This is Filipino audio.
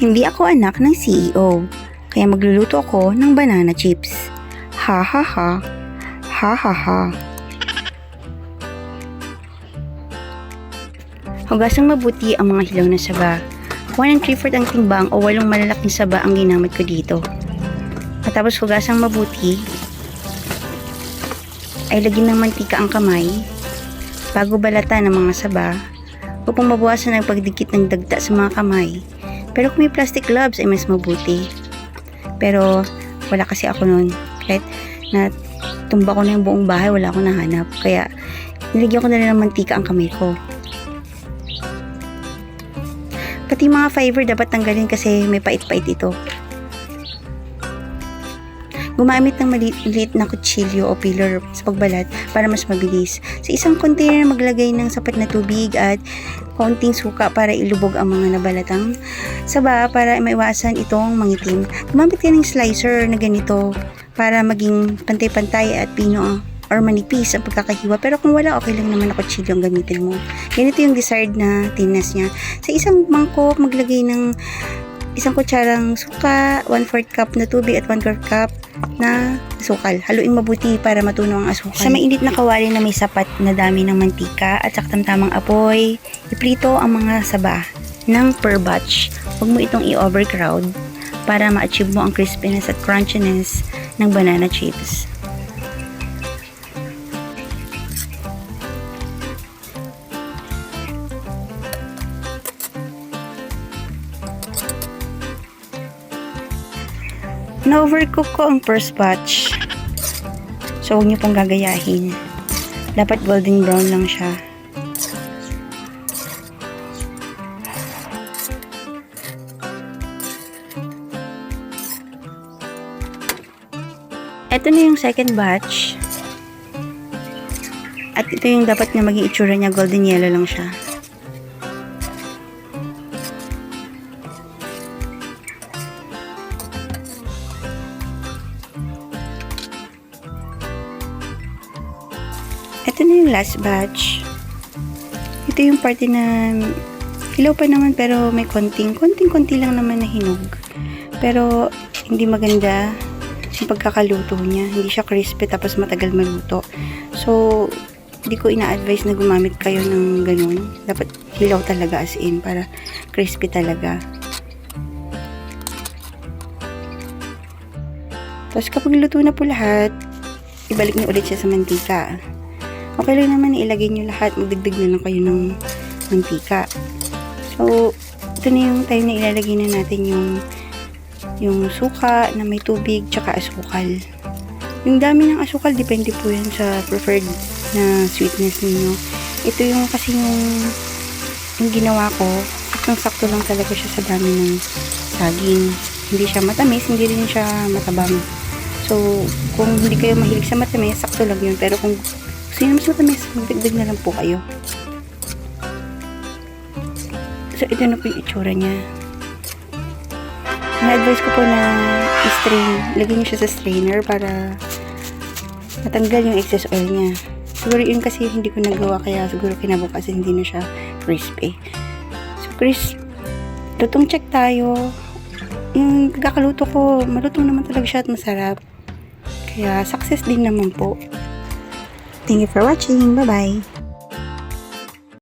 Hindi ako anak ng CEO, kaya magluluto ako ng banana chips. Ha ha ha. Ha ha ha. Hugasang mabuti ang mga hilaw na saba. 1 3/4 ang timbang o 8 malalaking saba ang ginamit ko dito. Matapos hugasang mabuti, ay lagyan ng mantika ang kamay bago balatan ng mga saba upang mabawasan ang pagdikit ng dagta sa mga kamay. Pero kung may plastic gloves ay mas mabuti. Pero wala kasi ako noon. Kahit na tumba ko na yung buong bahay, wala akong nahanap. Kaya nilagyan ko na rin ng mantika ang kamay ko. Pati mga fiber dapat tanggalin kasi may pait-pait ito. Gumamit ng maliit na kutsilyo o peeler sa pagbalat para mas mabilis. Sa isang container, maglagay ng sapat na tubig at konting suka para ilubog ang mga nabalatang saba para maiwasan itong mangitim. Gumamit ka ng slicer na ganito para maging pantay-pantay at pino or manipis ang pagkakahiwa. Pero kung wala, okay lang naman na kutsilyo ang gamitin mo. Ganito yung desired na thinness niya. Sa isang mangkok, maglagay ng isang kutsarang suka, 1/4 cup na tubig at 1/4 cup na asukal. Haluin mabuti para matunaw ang asukal. Sa mainit na kawali na may sapat na dami ng mantika at saktang-tamang apoy, iprito ang mga saba ng per batch. Huwag mo itong i-overcrowd para ma-achieve mo ang crispiness at crunchiness ng banana chips. Na-overcook ko ang first batch. So, huwag niyo pong gagayahin. Dapat golden brown lang siya. Ito na yung second batch. At ito yung dapat na maging itsura niya, golden yellow lang siya. Ito na yung last batch. Ito yung parte na hilaw pa naman pero may konting-konti lang naman na hinog. Pero hindi maganda yung pagkakaluto niya. Hindi siya crispy tapos matagal maluto. So, hindi ko ina-advise na gumamit kayo ng ganun. Dapat hilaw talaga as in para crispy talaga. Tapos kapag luto na po lahat, ibalik niyo ulit siya sa mantika. Okay lang naman ilagay nyo lahat, magdagdag na lang kayo ng mantika. So, ito na yung time na ilalagay na natin yung suka na may tubig tsaka asukal. Yung dami ng asukal, depende po yan sa preferred na sweetness ninyo. Ito yung kasi yung ginawa ko, saktong-sakto lang talaga siya sa dami ng saging. Hindi siya matamis, hindi rin siya matabang. So, kung hindi kayo mahilig sa matamis, sakto lang yun. Pero kung sino mas matamis, magdagdag na lang po kayo. So, ito na po yung itsura niya. Na-advise ko po na i-strain. Lagyan niyo siya sa strainer para matanggal yung excess oil niya. Siguro yun kasi hindi ko nagawa kaya siguro kinabukasan hindi na siya crispy. So, lutong check tayo. Yung pagkakaluto ko, malutong naman talaga siya at masarap. Kaya, success din naman po. Thank you for watching. Bye-bye.